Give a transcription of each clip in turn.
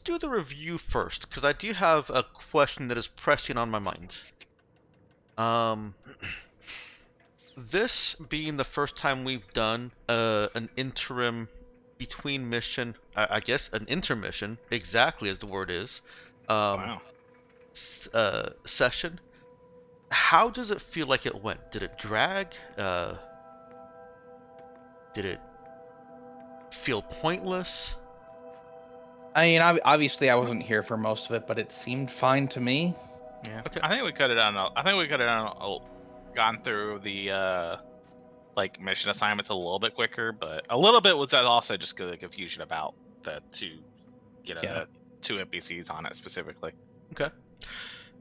do the review first, because I do have a question that is pressing on my mind. This being the first time we've done an interim between mission, I guess an intermission, exactly as the word is, Wow. session. How does it feel like it went? Did it drag? Did it feel pointless? I mean, obviously I wasn't here for most of it, but it seemed fine to me. Yeah. Okay. I think we could have done. I think we could have gone through the like mission assignments a little bit quicker, but a little bit was that also just the confusion about the two, Yeah. the two NPCs on it specifically. Okay.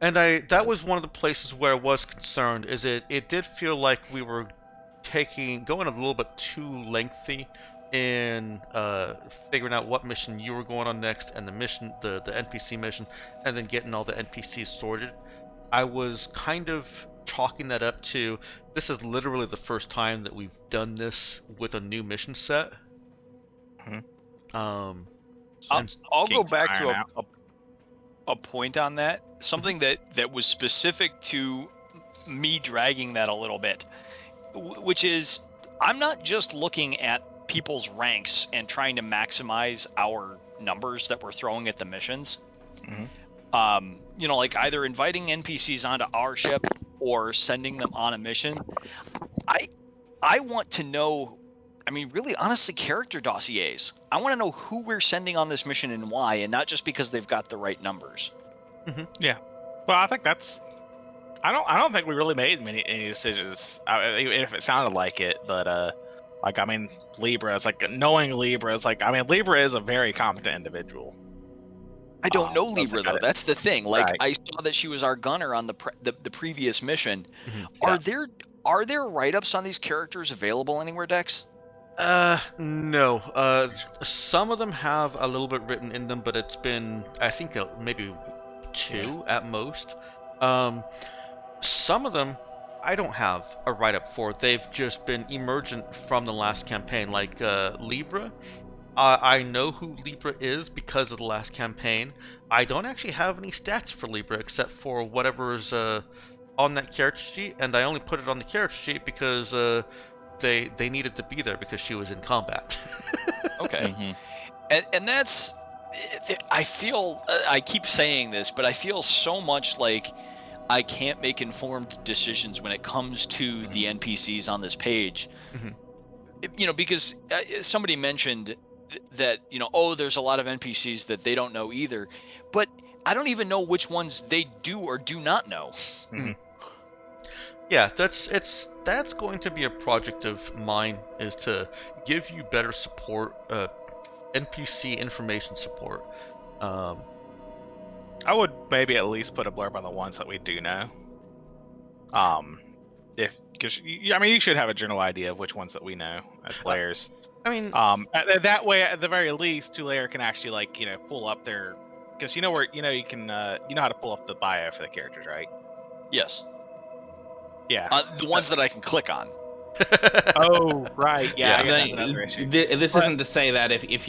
And that was one of the places where I was concerned, is it did feel like we were going a little bit too lengthy in figuring out what mission you were going on next, and the NPC mission, and then getting all the NPCs sorted. I was kind of chalking that up to, this is literally the first time that we've done this with a new mission set. Mhm. I'll go Kinks back to iron out. a point on that. Something that was specific to me dragging that a little bit, which is I'm not just looking at people's ranks and trying to maximize our numbers that we're throwing at the missions. Mhm. Like either inviting NPCs onto our ship or sending them on a mission. I want to know, I mean, really, honestly, character dossiers. I want to know who we're sending on this mission and why, and not just because they've got the right numbers. Well, I think that's. I don't think we really made any decisions, even if it sounded like it. But like I mean, Libra. It's like knowing Libra. It's like I mean, Libra is a very competent individual. I don't know so Libra got though. it. That's the thing. Like Right. I saw that she was our gunner on the previous mission. Mhm. Are there write-ups on these characters available anywhere, Dex? No. Some of them have a little bit written in them, but it's been, I think, maybe 2 at most. Some of them I don't have a write-up for. They've just been emergent from the last campaign, like Libra. I know who Libra is because of the last campaign. I don't actually have any stats for Libra except for whatever's on that character sheet, and I only put it on the character sheet because they needed to be there because she was in combat. Okay. Mm-hmm. And that's, I feel, I keep saying this, but I feel so much like I can't make informed decisions when it comes to the NPCs on this page. Mhm. Because somebody mentioned that, there's a lot of NPCs that they don't know either, but I don't even know which ones they do or do not know. Mhm. Yeah, that's going to be a project of mine, is to give you better support, NPC information support. I would maybe at least put a blurb on the ones that we do know. Because I mean, you should have a general idea of which ones that we know as players. I mean, That way, at the very least, two-layer can actually pull up their, because you can you know how to pull up the bio for the characters, right? Yes. Yeah. The ones that I can click on. Oh, right. Yeah. Yeah. I guess that's another issue. This But- isn't to say that if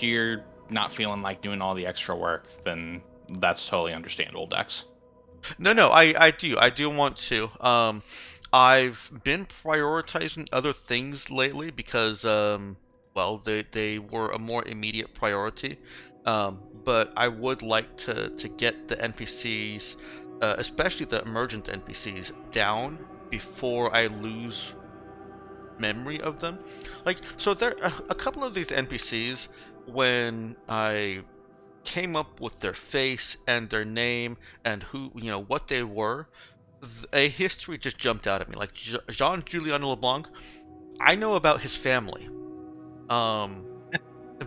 you're not feeling like doing all the extra work, then that's totally understandable, Dex. No, I do want to. I've been prioritizing other things lately because, well, they were a more immediate priority. But I would like to get the NPCs, especially the emergent NPCs, down before I lose memory of them. Like, so there a couple of these NPCs, when I came up with their face and their name and who, what they were, a history just jumped out at me. Like Jean-Julien LeBlanc, I know about his family,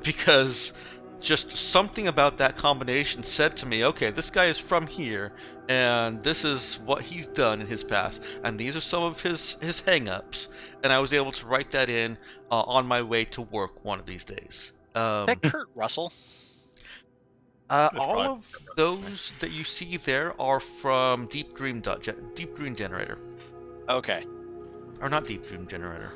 because just something about that combination said to me, okay, this guy is from here, and this is what he's done in his past, and these are some of his hang-ups, and I was able to write that in on my way to work one of these days. That Kurt Russell. All of those that you see there are from Deep Dream Generator. Okay. Or not Deep Dream Generator.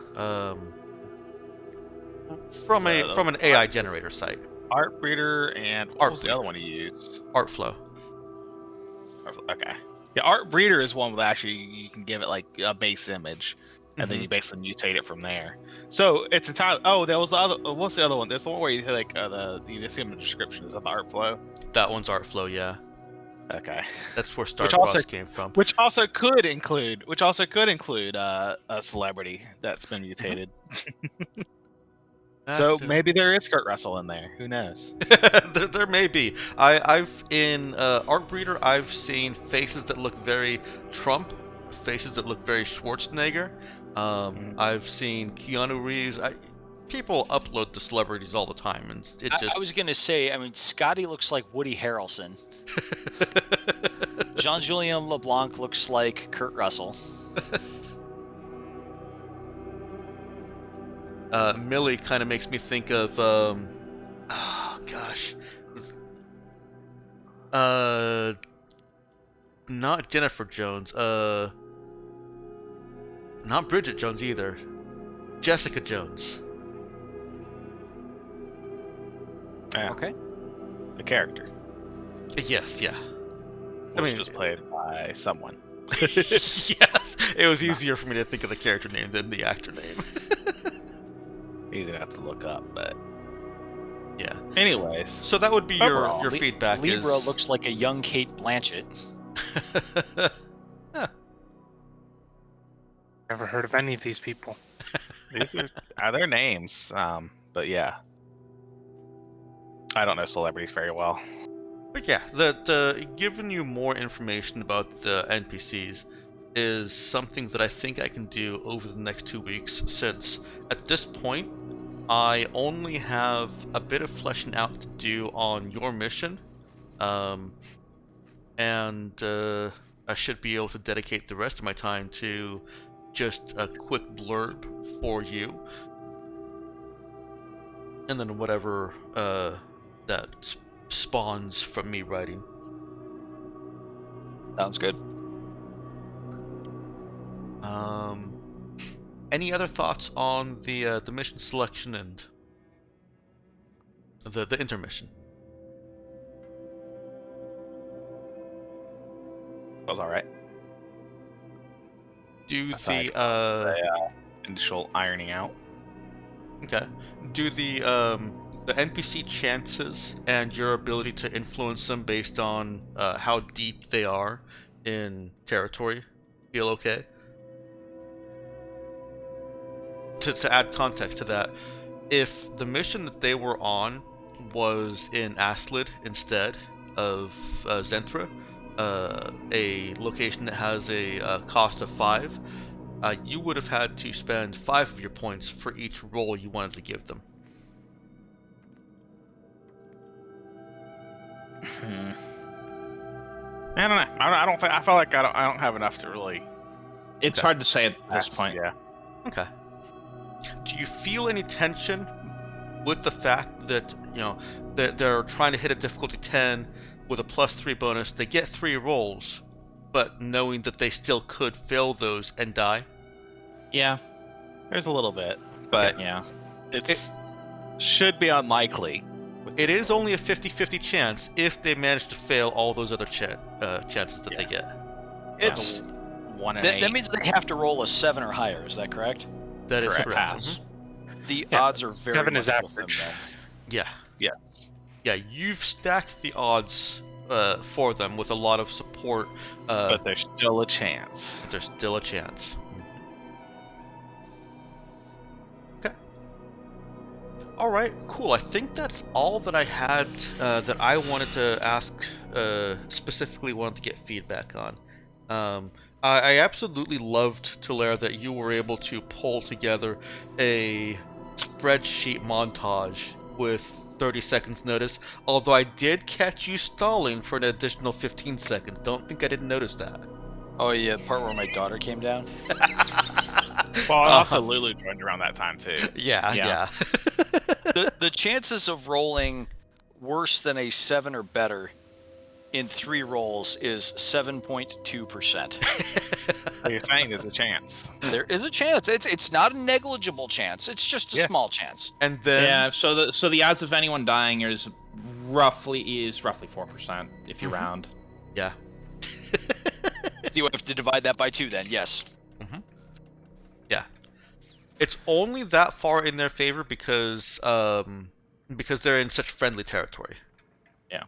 From an AI generator site. Art Breeder and what was the other one you used? Artflow. Okay. Yeah, Art Breeder is one that actually you can give it like a base image, and then Mhm. you basically mutate it from there. So it's entirely. Oh, there was the other. What's the other one? There's the one where you like you just see in the description. Is that the Artflow? That one's Artflow, yeah. Okay. That's where Which also Starcross came from. which also could include a celebrity that's been mutated. So maybe there is Kurt Russell in there. Who knows? there may be. I've in Art Breeder, I've seen faces that look very Trump, faces that look very Schwarzenegger. I've seen Keanu Reeves. People upload the celebrities all the time, and it just. I was gonna say, I mean, Scotty looks like Woody Harrelson. Jean-Julien LeBlanc looks like Kurt Russell. Millie kind of makes me think of oh gosh, not Jennifer Jones, not Bridget Jones either, Jessica Jones. Yeah, Okay. the character. Yes, yeah. Which was played by someone. Yes, it was easier for me to think of the character name than the actor name. Easy enough to look up, but yeah. anyways. So that would be Overall, your feedback. Libra is... looks like a young Kate Blanchett. Never heard of any of these people. These are their names. But yeah. I don't know celebrities very well. But yeah, the giving you more information about the NPCs is something that I think I can do over the next 2 weeks, since at this point I only have a bit of fleshing out to do on your mission, and I should be able to dedicate the rest of my time to just a quick blurb for you, and then whatever that spawns from me writing. Sounds good. Any other thoughts on the mission selection and the intermission? That was alright. Do Aside the initial ironing out. okay? Do the NPC chances and your ability to influence them based on how deep they are in territory feel okay? To add context to that, if the mission that they were on was in Aslid instead of Zenthra, a location that has a cost of 5, you would have had to spend 5 of your points for each role you wanted to give them. I don't know. I don't think. I feel like I don't have enough to really. It's hard to say at this point. Yeah. Okay. Do you feel any tension with the fact that, they're trying to hit a difficulty 10 with a +3 bonus? They get 3 rolls, but knowing that they still could fail those and die? Yeah. There's a little bit, but Yeah. it should be unlikely. It is only a 50-50 chance if they manage to fail all those other chances that they get. It's 1 in 8. that means they have to roll a 7 or higher. Is that correct? That is Correct. correct. Pass. The Yeah, odds are very 7 is much with them, average. though. Yeah. Yes. Yeah, you've stacked the odds for them with a lot of support, But there's still a chance. but there's still a chance. Okay. Alright, cool. I think that's all that I had that I wanted to ask, specifically wanted to get feedback on. I absolutely loved, Tulare, that you were able to pull together a spreadsheet montage with 30 seconds notice, although I did catch you stalling for an additional 15 seconds. Don't think I didn't notice that. Oh yeah, the part where my daughter came down. Well, also Lulu joined around that time too. Yeah. The chances of rolling worse than a 7 or better in 3 rolls is 7.2%. So you're saying there's a chance. There is a chance. It's not a negligible chance. It's just a Yeah. small chance. And then Yeah, so the odds of anyone dying is roughly 4% if you Mhm. round. yeah. So you have to divide that by 2 then. Yes. Yeah. It's only that far in their favor because they're in such friendly territory. Yeah.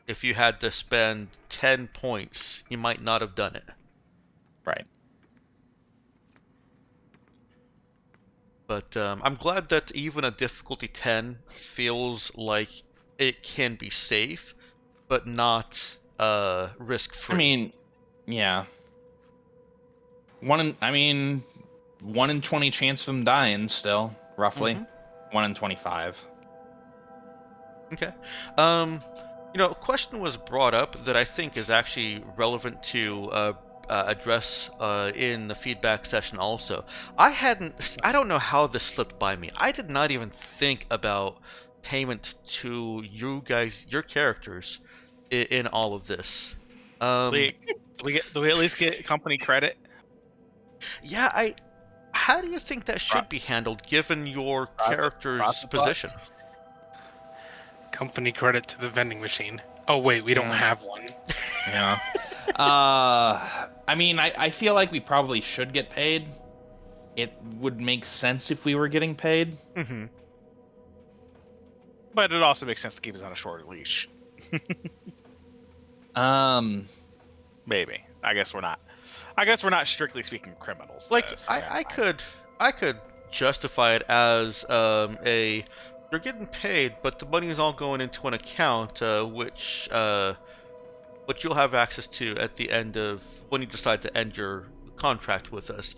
If you had to spend 10 points, you might not have done it. Right. But I'm glad that even a difficulty 10 feels like it can be safe, but not risk-free. I mean, yeah. 1 in 20 chance of them dying still, roughly. Mhm. 1 in 25. Okay. A question was brought up that I think is actually relevant to address in the feedback session also. I don't know how this slipped by me. I did not even think about payment to you guys, your characters, in all of this. Do we at least get company credit? Yeah, how do you think that should be handled given your character's Profit position? bucks? Company credit to the vending machine. Oh wait, we don't Yeah. have one. Yeah. I feel like we probably should get paid. It would make sense if we were getting paid. Mm-hmm. But it also makes sense to keep us on a shorter leash. Maybe. I guess we're not strictly speaking criminals. Like though, so I could justify it as you're getting paid, but the money is all going into an account which you'll have access to at the end of when you decide to end your contract with us.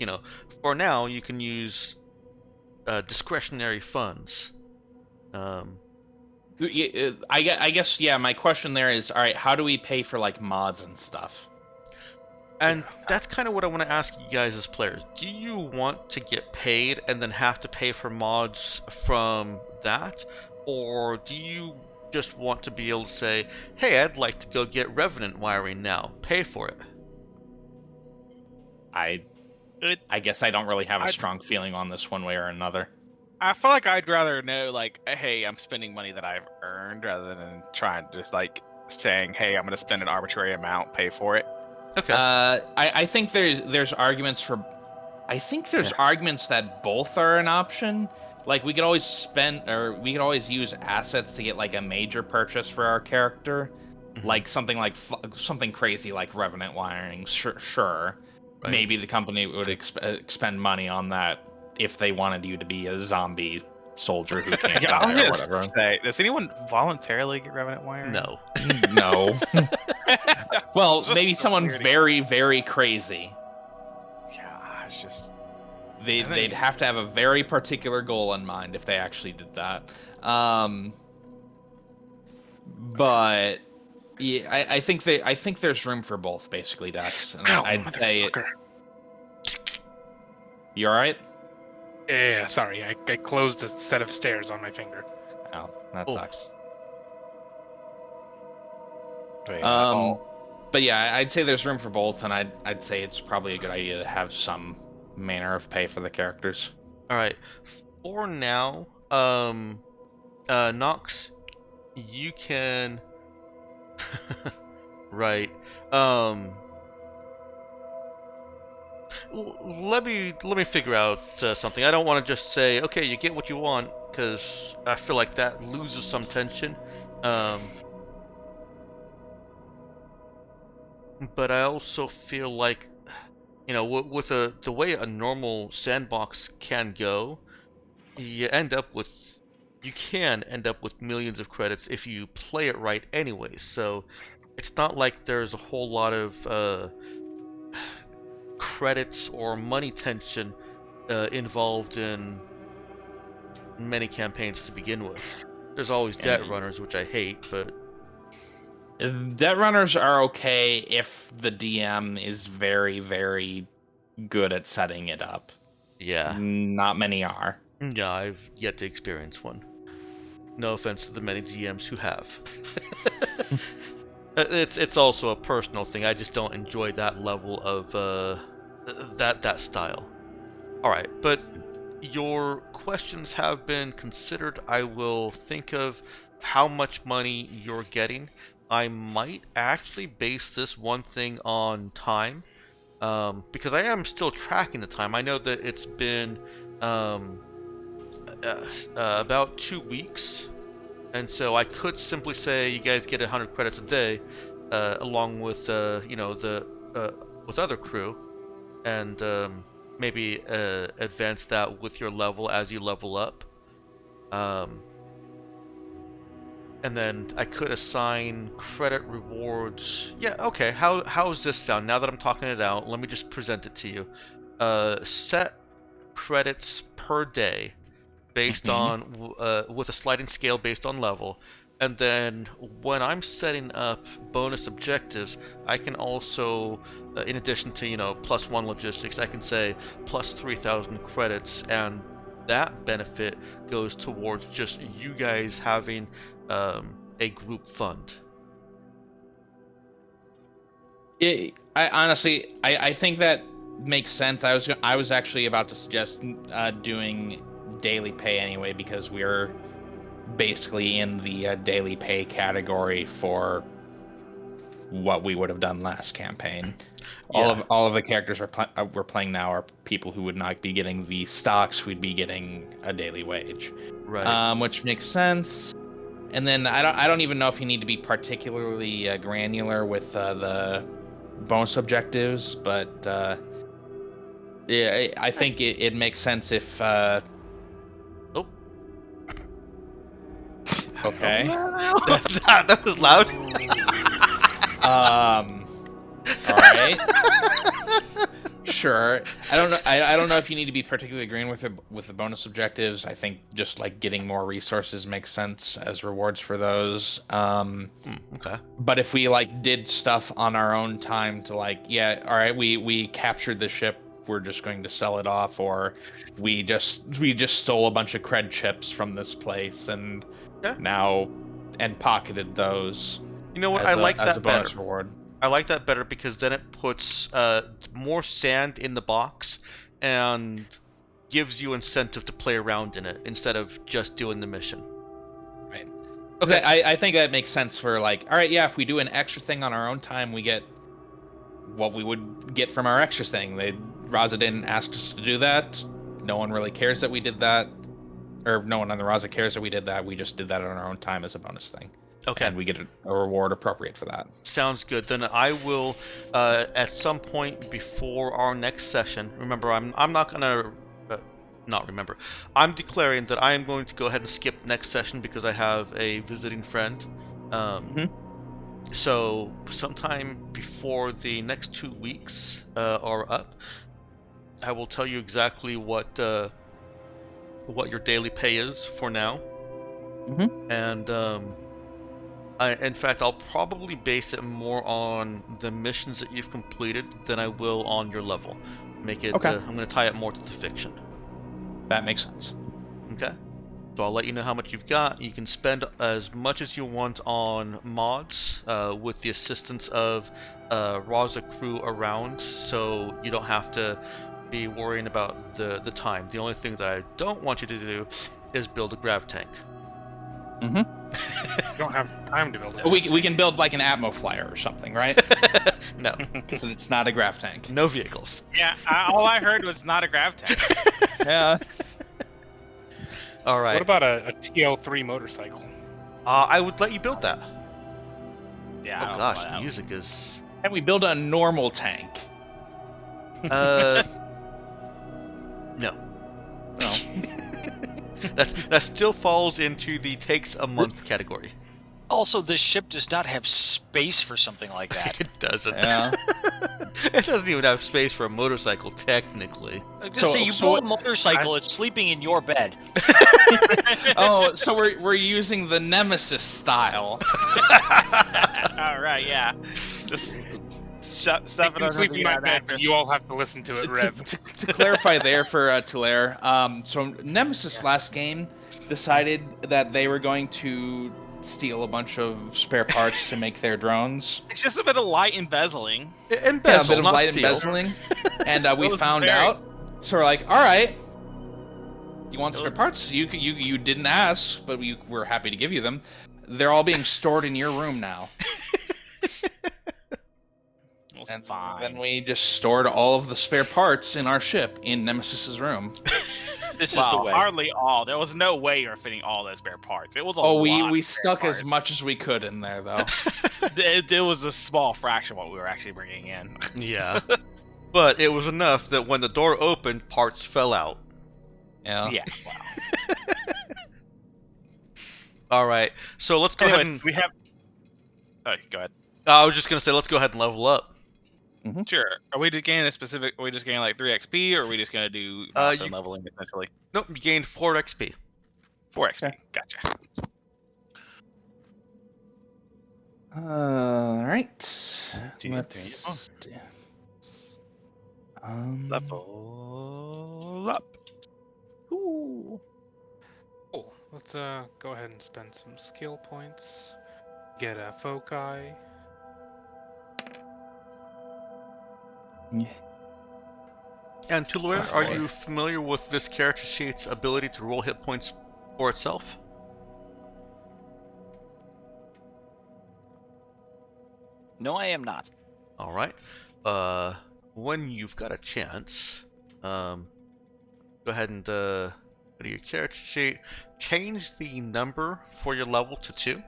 For now you can use discretionary funds. I guess yeah. My question there is, all right, how do we pay for like mods and stuff? And that's kind of what I want to ask you guys as players. Do you want to get paid and then have to pay for mods from that? Or do you just want to be able to say, hey, I'd like to go get Revenant wiring now. Pay for it. I guess I don't really have a strong feeling on this one way or another. I feel like I'd rather know, like, hey, I'm spending money that I've earned rather than trying to just, like, saying, hey, I'm going to spend an arbitrary amount, pay for it. Okay. I think there's arguments for... I think there's arguments that both are an option. Like, we could always use assets to get, like, a major purchase for our character. Mhm. Like, something crazy like Revenant wiring, sure. Right. Maybe the company would expend money on that if they wanted you to be a zombie soldier who can't Yeah, I die was or gonna whatever. say, does anyone voluntarily get Revenant wiring? No. No. Well, It's just maybe someone weird. very, very crazy. Yeah, it's just... They'd have to have a very particular goal in mind if they actually did that. But yeah, I think there's room for both, basically, Dax. And Ow, I'd say motherfucker. You all right? Yeah, sorry, I closed a set of stairs on my finger. Oh, that Oh. sucks. Wait, But yeah, I'd say there's room for both, and I'd say it's probably a good idea to have some manner of pay for the characters. All right. For now, Nox, you can. Right. Let me figure out something. I don't want to just say, okay, you get what you want, because I feel like that loses some tension. But I also feel like, with the way a normal sandbox can go, you can end up with millions of credits if you play it right anyway. So it's not like there's a whole lot of credits or money tension involved in many campaigns to begin with. There's always debt runners, which I hate, but Debt runners are okay if the DM is very, very good at setting it up. yeah. Not many are. Yeah, I've yet to experience one. No offense to the many GMs who have. It's also a personal thing. I just don't enjoy that level of that style. All right, but your questions have been considered. I will think of how much money you're getting. I might actually base this one thing on time, because I am still tracking the time. I know that it's been about 2 weeks, and so I could simply say you guys get 100 credits a day, along with with other crew, and maybe advance that with your level as you level up. And then I could assign credit rewards. Yeah, okay. How's this sound? Now that I'm talking it out, let me just present it to you. Set credits per day based on with a sliding scale based on level. And then when I'm setting up bonus objectives, I can also, in addition to +1 logistics, I can say plus 3,000 credits, and that benefit goes towards just you guys having a group fund. I honestly think that makes sense. I was actually about to suggest doing daily pay anyway, because we're basically in the daily pay category for what we would have done last campaign. Yeah. All of the characters we're playing now are people who would not be getting the stocks. We'd be getting a daily wage, Right. which makes sense. And then I don't even know if you need to be particularly granular with the bonus objectives, but yeah, I think it makes sense if. Oh. Okay. That was loud. All right. Sure. I don't know. I don't know if you need to be particularly green with the bonus objectives. I think just like getting more resources makes sense as rewards for those. Okay. But if we like did stuff on our own time to all right, we captured the ship, we're just going to sell it off, or we just stole a bunch of cred chips from this place and pocketed those. You know what? As I like as that a bonus better. reward. I like that better because then it puts more sand in the box and gives you incentive to play around in it instead of just doing the mission. Right. Okay. I think that makes sense for all right, yeah, if we do an extra thing on our own time, we get what we would get from our extra thing. Raza didn't ask us to do that. No one really cares that we did that. Or no one on the Raza cares that we did that. We just did that on our own time as a bonus thing. Okay. And we get a reward appropriate for that. Sounds good. Then I will, at some point before our next session. Remember, I'm not gonna, not remember. I'm declaring that I am going to go ahead and skip next session because I have a visiting friend. So sometime before the next 2 weeks are up, I will tell you exactly what your daily pay is for now. And in fact, I'll probably base it more on the missions that you've completed than I will on your level. Make it. Okay. I'm going to tie it more to the fiction. That makes sense. Okay. So I'll let you know how much you've got. You can spend as much as you want on mods with the assistance of Raza crew around, so you don't have to be worrying about the time. The only thing that I don't want you to do is build a grav tank. You don't have time to build it. We can build like an Atmo flyer or something, right? No. Because it's not a grav tank. No vehicles. Yeah, all I heard was not a grav tank. Yeah. All right. What about a TL3 motorcycle? I would let you build that. Yeah. I Oh don't gosh, know the that. music is. Can we build a normal tank? No. No. That still falls into the takes a month category. Also, this ship does not have space for something like that. It doesn't. Yeah. It doesn't even have space for a motorcycle, technically. I was gonna say, you build a motorcycle, it's sleeping in your bed. Oh, so we're using the Nemesis style. All right, yeah. Just Stuff I it can on sleep in my bed, actor. but you all have to listen to it, Rev. To clarify there for Tulaire, so Nemesis last game decided that they were going to steal a bunch of spare parts to make their drones. It's just a bit of light embezzling. Embezzle, Yeah, a bit of not light steal. embezzling, and we was found very- out. So we're like, all right, you want It spare was- parts? You didn't ask, but we're happy to give you them. They're all being stored in your room now. It was And fine. then we just stored all of the spare parts in our ship in Nemesis's room. This is the way. Hardly all. There was no way you were fitting all those spare parts. It was a Oh, lot we of spare stuck parts. as much as we could in there, though. It was a small fraction of what we were actually bringing in. Yeah. But it was enough that when the door opened, parts fell out. Yeah. Yeah. All right. So let's go ahead Anyways, and. we have. Oh, go ahead. I was just gonna say, let's go ahead and level up. Sure. Are we just gaining a specific? Are we just gaining like 3 XP, or are we just gonna do Uh, milestone you- leveling essentially? Nope, you gained 4 XP. 4 XP. Okay. Gotcha. All right. Do Let's do. Level up. Ooh. Oh, let's go ahead and spend some skill points. Get a foci. And Tuluer, That's are boy. you familiar with this character sheet's ability to roll hit points for itself? No, I am not. All right. When you've got a chance, go ahead and go to your character sheet. Change the number for your level to 2.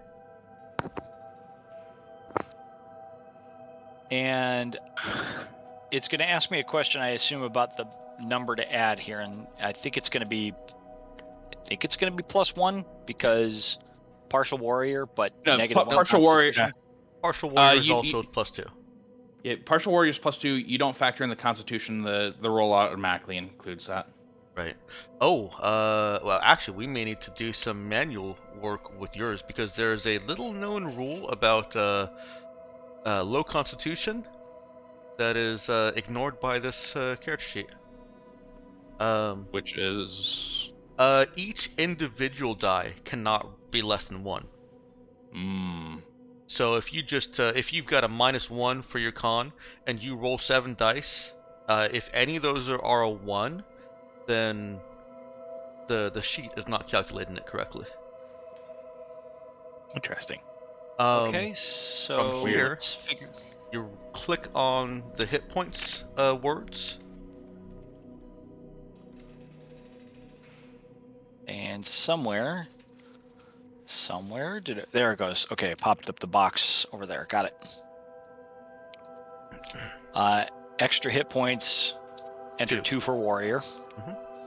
And it's going to ask me a question, I assume, about the number to add here, and I think it's going to be +1 because partial warrior, but No, negative partial one warrior. constitution. Partial warrior is you- also +2. Yeah, partial warriors +2. You don't factor in the Constitution. The roll automatically includes that. Right. Oh, well, actually, we may need to do some manual work with yours because there's a little known rule about low constitution that is ignored by this character sheet. Which is. Each individual die cannot be less than 1. So if you just if you've got a -1 for your con and you roll 7 dice, if any of those are a 1, then the sheet is not calculating it correctly. Interesting. Okay, so from here- let's figure. You click on the hit points words. And somewhere did it? There it goes. Okay, it popped up the box over there. Got it. Extra hit points. Enter 2 for warrior.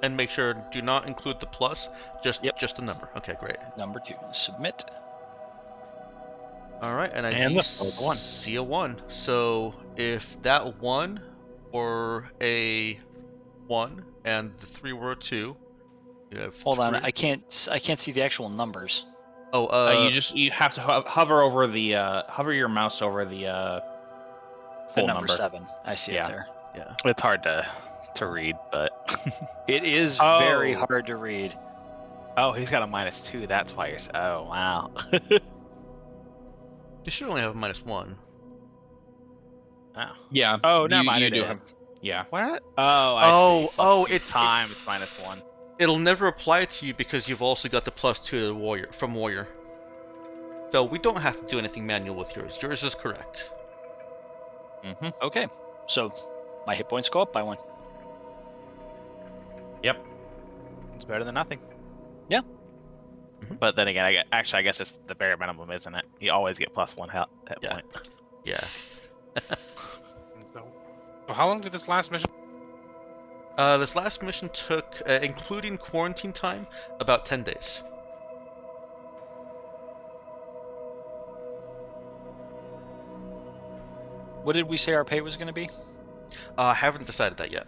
And make sure do not include the plus, just Yep. just the number. Okay, great. Number 2. Submit. All right, and I And do the 1. see a 1. So if that 1 were a 1 and the 3 were a 2, you have Hold on, 3. I can't see the actual numbers. Oh, You have to hover over the hover your mouse over the The full number 7. I see Yeah. it there. yeah. It's hard to read, but It is Oh. very hard to read. oh, he's got a -2. That's why you're. Oh, wow. You should only have a -1. Oh. Yeah. Oh, never mind. You It do is. have. Yeah. What? Oh, I see. Oh, Plus it's- times -1. It'll never apply to you because you've also got the +2 to the warrior from warrior. So we don't have to do anything manual with yours. Yours is correct. Mm-hmm. Okay, so my hit points go up by 1. Yep. It's better than nothing. Yeah. But then again, I guess it's the bare minimum, isn't it? You always get +1 hit Yeah. point. Yeah. So how long did this last mission? This last mission took, including quarantine time, about 10 days. What did we say our pay was going to be? I haven't decided that yet.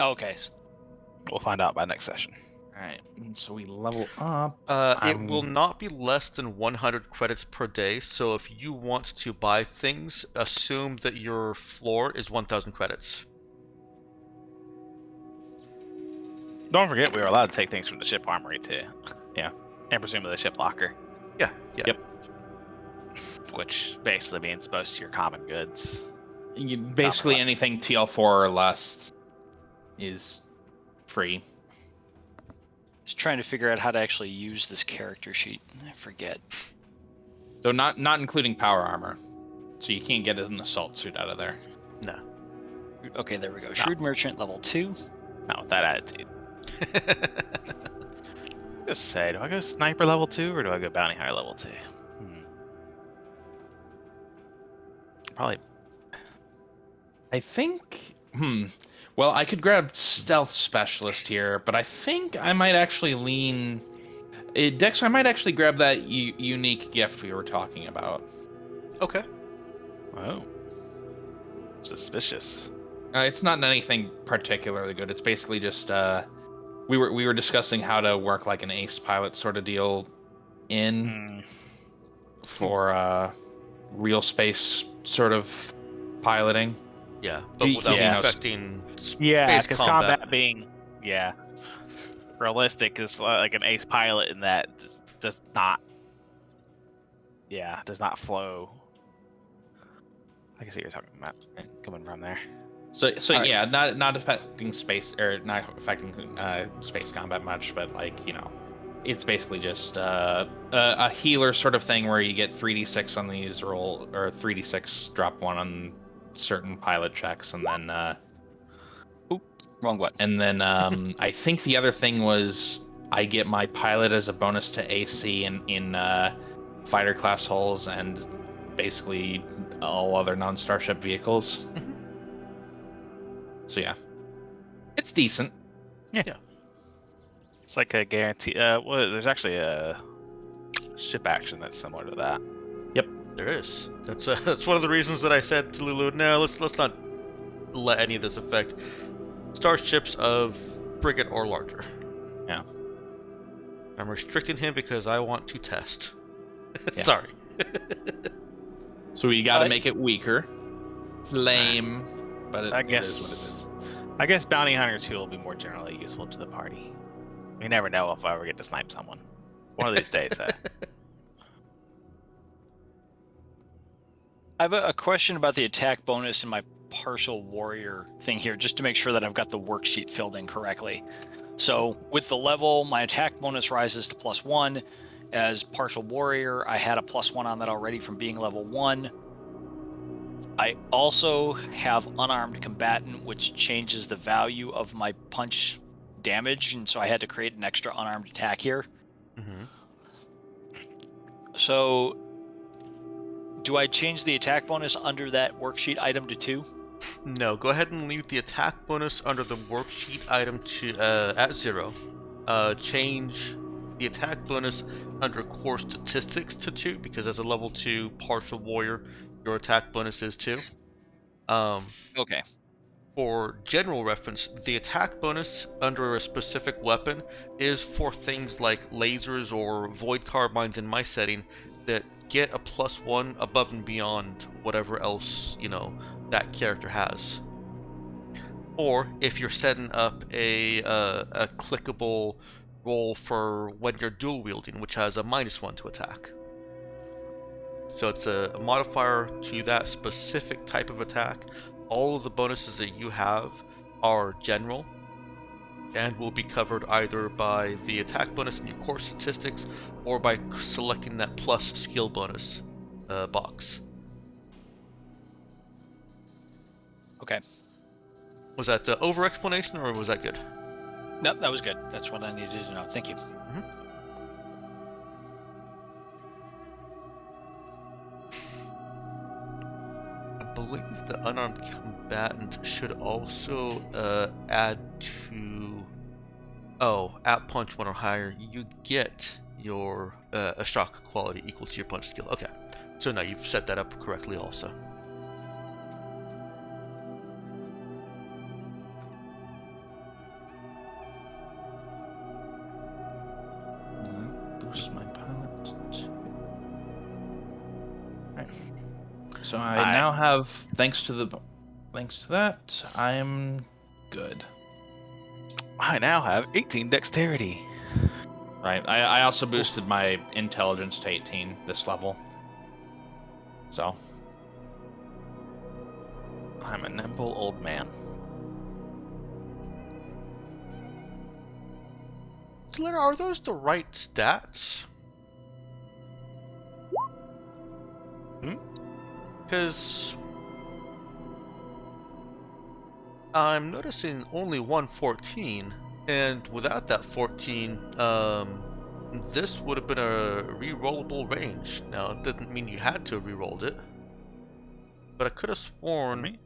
Oh, okay. We'll find out by next session. All right, so we level up. It will not be less than 100 credits per day, so if you want to buy things, assume that your floor is 1,000 credits. Don't forget, we were allowed to take things from the ship armory too. Yeah. And presumably the ship locker, Yeah. Yep. which basically means most of your common goods. Basically anything TL4 or less is free. Just trying to figure out how to actually use this character sheet. I forget. So not including power armor. So you can't get an assault suit out of there. No. Okay, there we go. Shrewd Merchant level 2. Not with that attitude. Just say, do I go sniper level 2 or do I go bounty hunter level 2? Probably. I think. Well, I could grab stealth specialist here, but I think I might actually lean. Dex, I might actually grab that unique gift we were talking about. Okay. Oh. Suspicious. It's not anything particularly good. It's basically just we were discussing how to work like an ace pilot sort of deal for real space sort of piloting. Yeah, but without affecting Yeah, space because combat. combat being realistic is like an ace pilot in that does not flow. I can see what you're talking about coming from there. So All yeah, not affecting space or not affecting space combat much, but like it's basically just a healer sort of thing where you get 3d6 on these roll or 3d6 drop 1 on certain pilot checks, and then wrong button. and then I think the other thing was I get my pilot as a bonus to AC in fighter class hulls and basically all other non-starship vehicles. So yeah, it's decent. Yeah. It's like a guarantee. There's actually a ship action that's similar to that. There is. That's one of the reasons that I said to Lulu, no, let's not let any of this affect starships of frigate or larger. Yeah. I'm restricting him because I want to test. Yeah. Sorry. So we got to make it weaker. It's lame, but I it guess is what it is. I guess bounty hunter 2 will be more generally useful to the party. You never know if I ever get to snipe someone. One of these days, though. I have a question about the attack bonus in my partial warrior thing here, just to make sure that I've got the worksheet filled in correctly. So with the level, my attack bonus rises to +1. As partial warrior, I had a +1 on that already from being level 1. I also have unarmed combatant, which changes the value of my punch damage, and so I had to create an extra unarmed attack here. Mm-hmm. So do I change the attack bonus under that worksheet item to 2? No, go ahead and leave the attack bonus under the worksheet item to at 0. Change the attack bonus under core statistics to 2, because as a level 2 partial warrior, your attack bonus is 2. Okay. For general reference, the attack bonus under a specific weapon is for things like lasers or void carbines in my setting that get a +1 above and beyond whatever else, that character has. Or if you're setting up a clickable roll for when you're dual wielding, which has a -1 to attack. So it's a modifier to that specific type of attack. All of the bonuses that you have are general and will be covered either by the attack bonus in your core statistics or by selecting that plus skill bonus box. Okay. Was that the over explanation or was that good? Nope, that was good. That's what I needed to know. Thank you. I believe the unarmed combatant should also add to... Oh, at punch 1 or higher, you get your a shock quality equal to your punch skill. Okay, so now you've set that up correctly also. So I now have, thanks to that, I'm good. I now have 18 dexterity. Right. I also boosted my intelligence to 18 this level. So. I'm a nimble old man. Slayer, are those the right stats? Because I'm noticing only 114, and without that 14, this would have been a re-rollable range. Now, it didn't mean you had to have re-rolled it, but I could have sworn.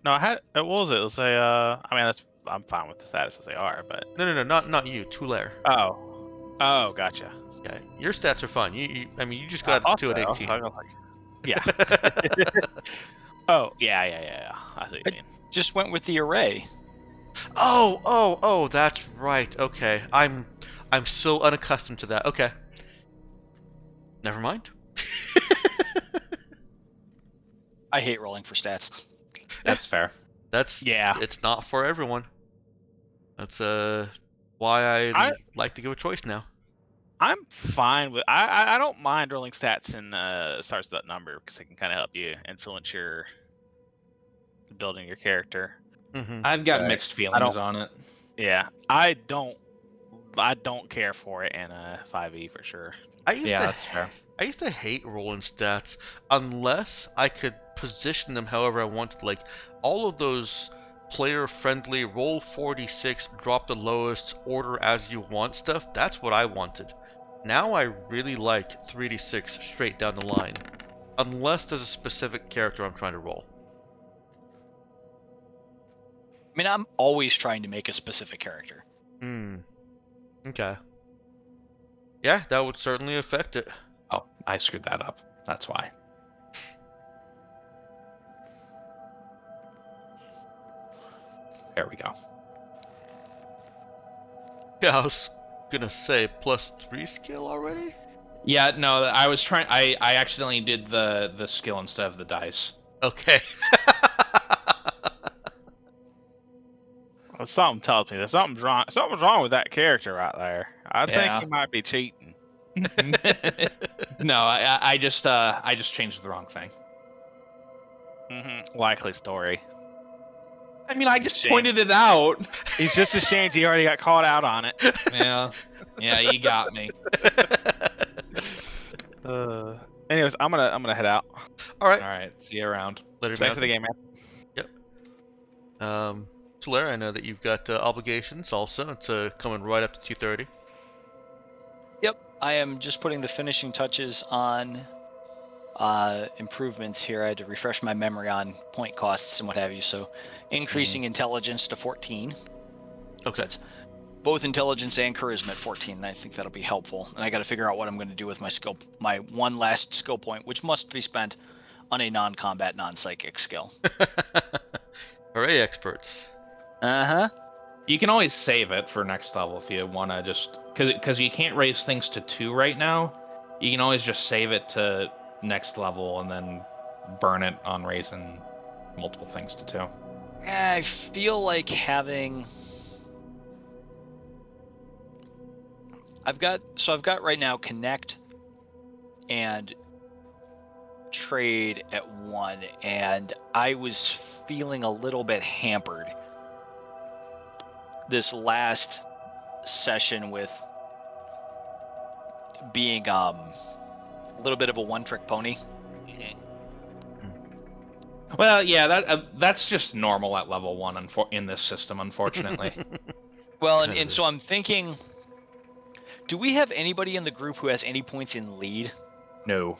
No, I had. What was it? Let's say. I mean, I'm fine with the status as they are, but. No, not you, Tulare. Oh, gotcha. Yeah, your stats are fine. I mean, you just got to at 18. Yeah. Oh, yeah. I see what you mean. Just went with the array. Oh, that's right. Okay, I'm so unaccustomed to that. Okay, never mind. I hate rolling for stats. That's fair. It's not for everyone. That's why I like to give a choice now. I'm fine with. I don't mind rolling stats and starts with that number because it can kind of help you influence your building your character. Mm-hmm. I've got mixed feelings on it. Yeah, I don't care for it in a 5e for sure. That's fair. I used to hate rolling stats unless I could position them however I wanted. Like all of those player-friendly roll 46, drop the lowest, order as you want stuff. That's what I wanted. Now I really like 3d6 straight down the line, unless there's a specific character I'm trying to roll. I mean, I'm always trying to make a specific character. Okay. Yeah, that would certainly affect it. Oh, I screwed that up. That's why. There we go. Yeah, I was gonna say +3 skill already? Yeah, no, I was trying. I accidentally did the skill instead of the dice. Okay. Well, something tells me that something's wrong with that character right there. I think he might be cheating. No, I just changed the wrong thing. Likely story. I mean, I just pointed it out. He's just ashamed he already got called out on it. Yeah, you got me. Anyways, I'm gonna head out. All All right, see you around. Later, Thanks for the game, man. Yep. Tulare, I know that you've got obligations also. It's coming right up to 2:30. Yep, I am just putting the finishing touches on improvements here. I had to refresh my memory on point costs and what have you. So, increasing intelligence to 14. Okay. So that's both intelligence and charisma at 14. I think that'll be helpful. And I got to figure out what I'm going to do with my one last skill point, which must be spent on a non-combat, non-psychic skill. Hooray, experts. You can always save it for next level if you want to just... Because you can't raise things to 2 right now. You can always just save it to next level and then burn it on raising multiple things to 2. I feel like having... I've got right now connect and trade at 1, and I was feeling a little bit hampered this last session with being a little bit of a one-trick pony. Well, yeah, that's just normal at level 1 in this system, unfortunately. Well, and so I'm thinking, do we have anybody in the group who has any points in lead? No.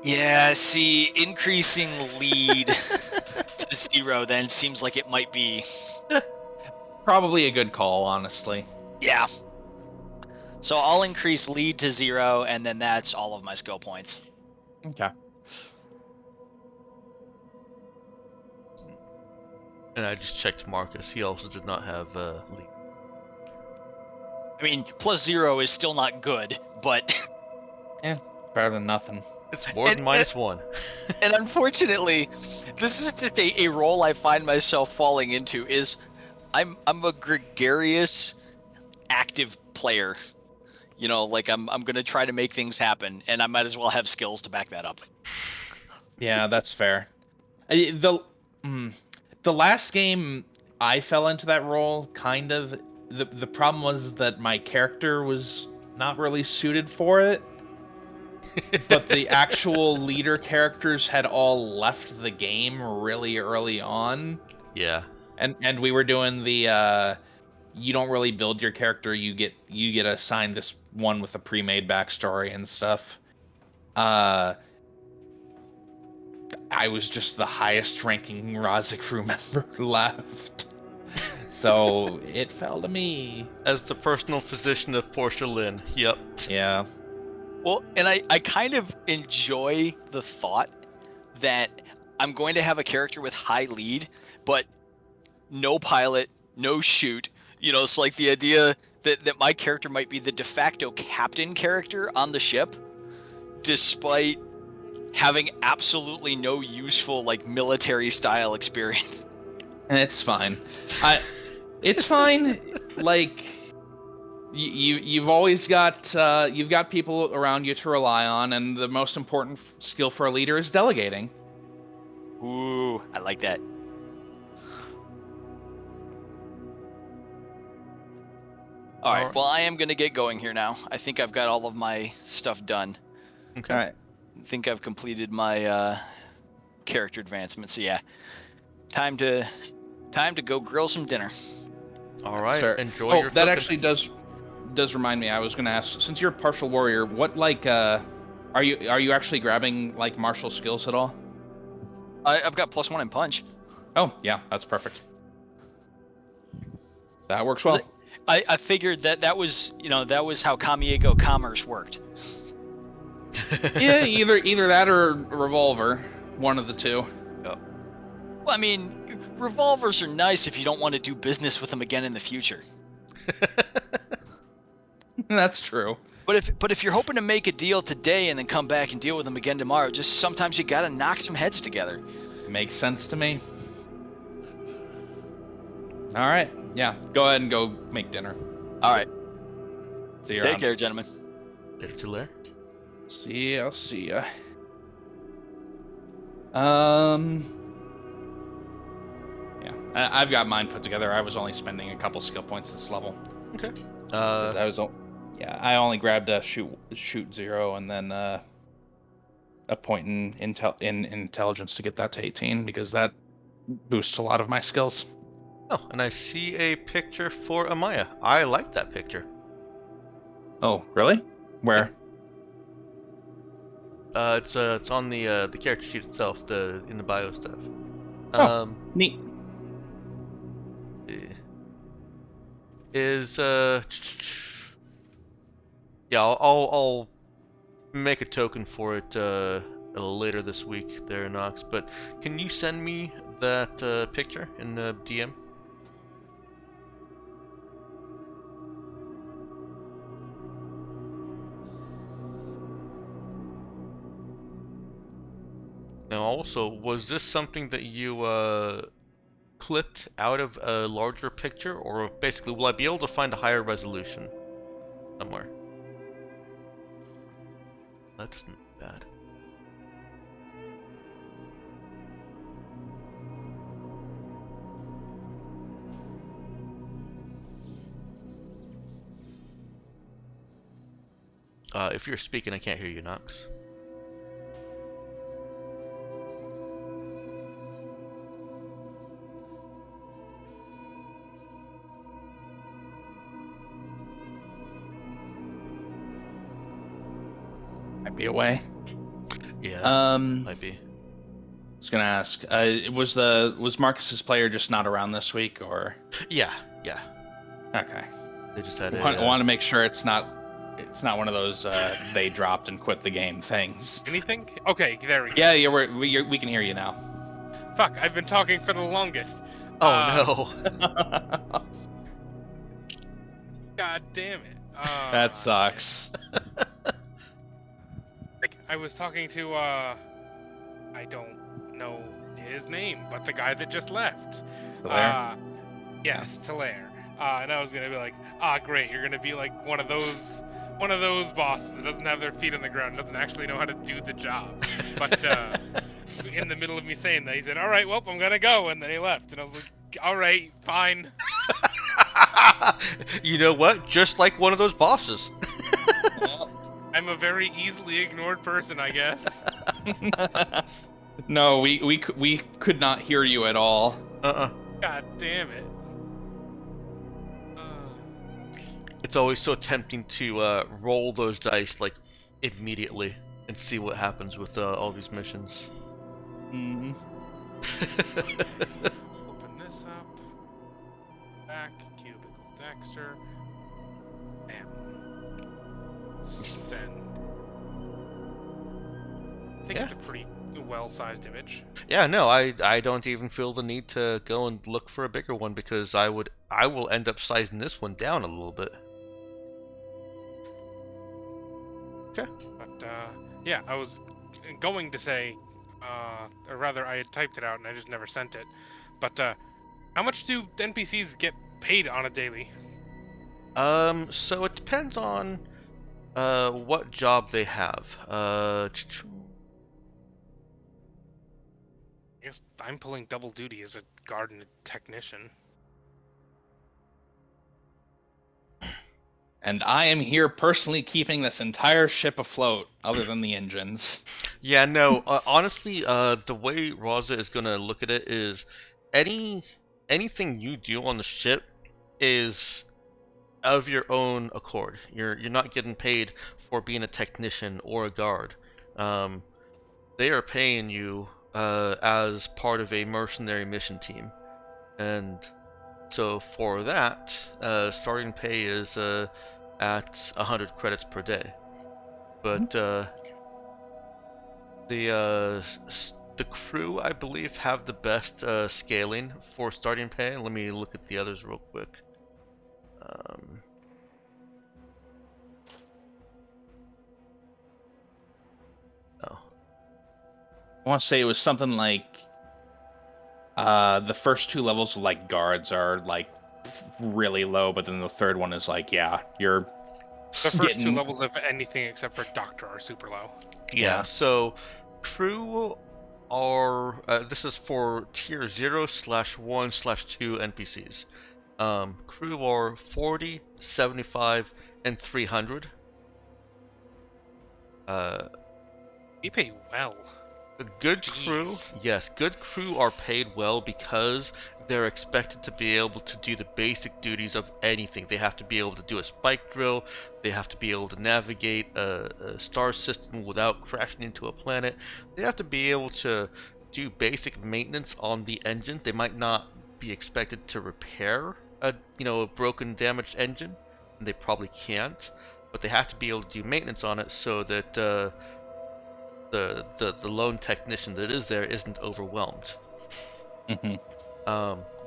Yeah, see, increasing lead to 0 then seems like it might be... Probably a good call, honestly. Yeah. So I'll increase lead to 0, and then that's all of my skill points. Okay. And I just checked Marcus. He also did not have lead. I mean, +0 is still not good, but... Better than nothing. It's more than -1. And unfortunately, this is just a role I find myself falling into. Is I'm a gregarious, active player. You know, like I'm gonna try to make things happen, and I might as well have skills to back that up. Yeah, that's fair. The last game I fell into that role, kind of. The problem was that my character was not really suited for it. But the actual leader characters had all left the game really early on. Yeah. And we were doing the you don't really build your character, you get assigned this one with a pre-made backstory and stuff. I was just the highest ranking Razik crew member left. So it fell to me. As the personal physician of Portia Lynn. Yep. Yeah. Well, and I kind of enjoy the thought that I'm going to have a character with high lead, but no pilot, no shoot. You know, it's like the idea that my character might be the de facto captain character on the ship, despite having absolutely no useful, like, military style experience. And it's fine. It's fine. Like, you've always got you've got people around you to rely on, and the most important skill for a leader is delegating. Ooh, I like that. All right. Well, I am going to get going here now. I think I've got all of my stuff done. Okay. All right. I think I've completed my character advancement. So yeah, time to go grill some dinner. All right. Sir. Enjoy your that cooking. actually does remind me. I was going to ask, since you're a partial warrior, what are you actually grabbing like martial skills at all? I've got +1 in punch. Oh yeah, that's perfect. That works well. I figured that was how Kamiego commerce worked. Yeah, either that or a revolver, one of the two. Yep. Well, I mean, revolvers are nice if you don't want to do business with them again in the future. That's true. But if you're hoping to make a deal today and then come back and deal with them again tomorrow, just sometimes you gotta knock some heads together. Makes sense to me. All right. Yeah, go ahead and go make dinner. All right. See you Take around. care, gentlemen. Later to there. See ya. I'll see ya. Yeah, I've got mine put together. I was only spending a couple skill points this level. Okay. 'Cause I only grabbed a shoot 0 and then a point in intelligence to get that to 18 because that boosts a lot of my skills. Oh, and I see a picture for Amaya. I like that picture. Oh, really? Where? It's on the character sheet itself, in the bio stuff. Neat. Is yeah, I'll make a token for it later this week there, Nox. But can you send me that picture in the DM? Now, also, was this something that you clipped out of a larger picture, or basically, will I be able to find a higher resolution somewhere? That's not bad. If you're speaking, I can't hear you, Nox. Might be away. Yeah, might be. I was gonna ask, was Marcus's player just not around this week, or? Yeah. Okay. They just had I want to make sure it's not one of those they dropped and quit the game things. Anything? Okay, there we go. Yeah, we can hear you now. Fuck, I've been talking for the longest. Oh no. God damn it. That sucks. I was talking to I don't know his name, but the guy that just left. Hilaire? Yes, Talaire. And I was gonna be like, great, you're gonna be like one of those bosses that doesn't have their feet on the ground, doesn't actually know how to do the job. But in the middle of me saying that, he said, "All right, well, I'm gonna go," and then he left, and I was like, "All right, fine." You know what? Just like one of those bosses. I'm a very easily ignored person, I guess. No, we could not hear you at all. God damn it. It's always so tempting to roll those dice like immediately and see what happens with all these missions. Mm. Open this up. Back, cubicle Dexter. Bam. Send. I think it's a pretty well-sized image. Yeah, no, I don't even feel the need to go and look for a bigger one because I will end up sizing this one down a little bit. Okay. But yeah, I was going to say, or rather, I had typed it out and I just never sent it. But how much do NPCs get paid on a daily? So it depends on what job they have. I guess I'm pulling double duty as a garden technician. And I am here personally keeping this entire ship afloat, other than the engines. Yeah, no, honestly, the way Raza is gonna look at it is anything you do on the ship is of your own accord. You're not getting paid for being a technician or a guard. They are paying you as part of a mercenary mission team, and so for that, starting pay is at 100 credits per day. But the crew, I believe, have the best scaling for starting pay. Let me look at the others real quick. Oh. I want to say it was something like the first 2 levels of like guards are like really low, but then the third one is like, yeah, you're The first getting... 2 levels of anything except for Doctor are super low. Yeah, so crew are this is for tier 0/1/2 NPCs. Crew are 40, 75, and 300. You pay well. A good crew, Jeez. yes, good crew are paid well because they're expected to be able to do the basic duties of anything. They have to be able to do a spike drill, they have to be able to navigate a star system without crashing into a planet. They have to be able to do basic maintenance on the engine. They might not be expected to repair a broken, damaged engine, and they probably can't, but they have to be able to do maintenance on it so that the lone technician that is there isn't overwhelmed. Mhm.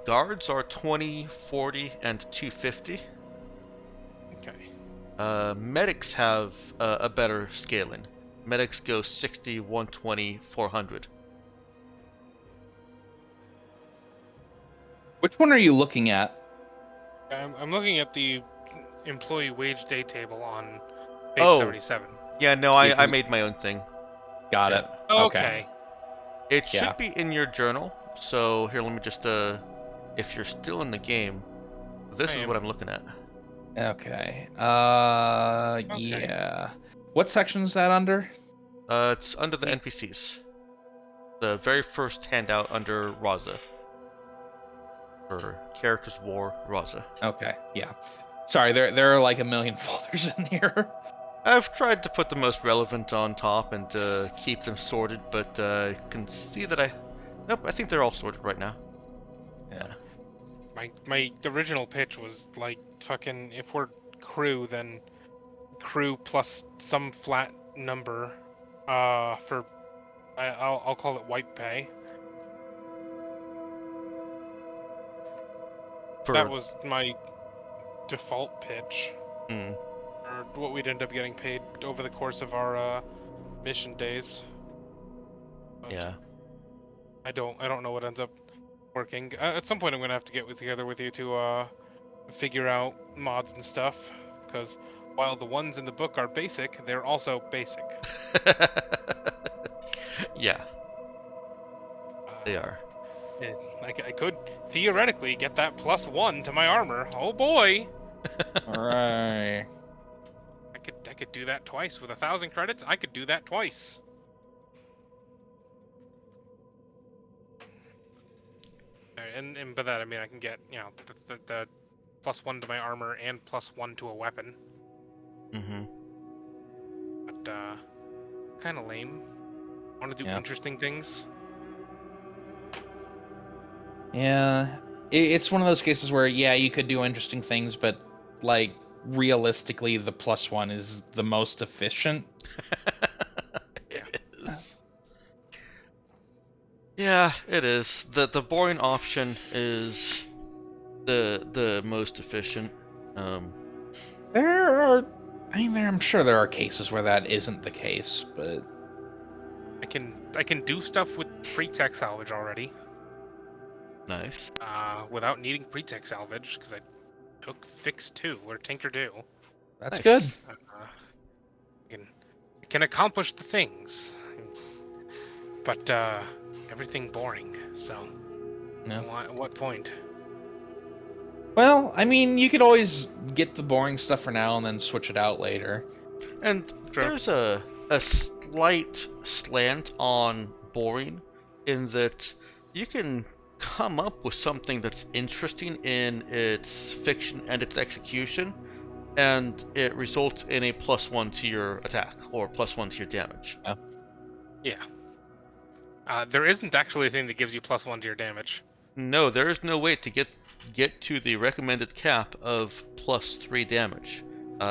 Guards are 20, 40, and 250. Okay. Medics have a better scaling. Medics go 60, 120, 400. Which one are you looking at? I'm looking at the employee wage day table on page Oh. 77. Yeah, no, I made my own thing. Got Yeah. it. Okay. It should Yeah. be in your journal. So here, let me just if you're still in the game, this is what I'm looking at. Okay. Okay. Yeah. What section is that under? It's under the NPCs. The very first handout under Raza. For Characters War Raza. Okay. Yeah. Sorry, there are like a million folders in here. I've tried to put the most relevant on top and keep them sorted, but I can see that nope, I think they're all sorted right now. Yeah. My original pitch was like fucking, if we're crew, then crew plus some flat number for I'll call it white pay. That was my default pitch. Mm. Or what we'd end up getting paid over the course of our mission days. But Yeah. I don't know what ends up working. At some point, I'm gonna have to get together with you to figure out mods and stuff. Because while the ones in the book are basic, they're also basic. Yeah, they Uh, are. I could theoretically get that +1 to my armor. Oh boy! Right. I could do that twice with 1,000 credits. I could do that twice. And by that I mean I can get the +1 to my armor and +1 to a weapon. Mm-hmm. But kind of lame. Want to do Yeah. interesting things. Yeah, it's one of those cases where, yeah, you could do interesting things, but, like, realistically, the +1 is the most efficient. It is. Yeah, it is. The boring option is the most efficient. I'm sure there are cases where that isn't the case, but I can do stuff with pre-tech salvage already. Nice. Without needing pre-tech salvage because I took Fix 2 or Tinker 2. that's Nice. good. I can accomplish the things, but everything boring. So, No. what point? Well, I mean, you could always get the boring stuff for now and then switch it out later. And True. there's a slight slant on boring in that you can come up with something that's interesting in its fiction and its execution, and it results in a +1 to your attack or +1 to your damage. Yeah. There isn't actually a thing that gives you +1 to your damage. No, there is no way to get to the recommended cap of +3 damage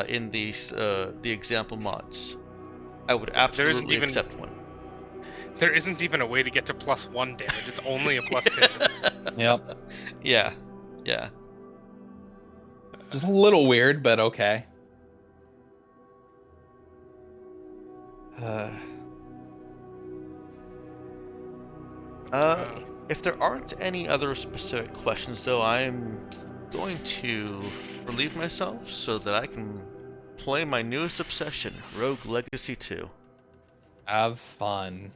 in these the example mods. I would There isn't absolutely even- accept one. There isn't even a way to get to +1 damage. It's only a +2. Yep. Yeah, yeah. It's a little weird, but okay. If there aren't any other specific questions, though, I'm going to relieve myself so that I can play my newest obsession, Rogue Legacy 2. Have fun.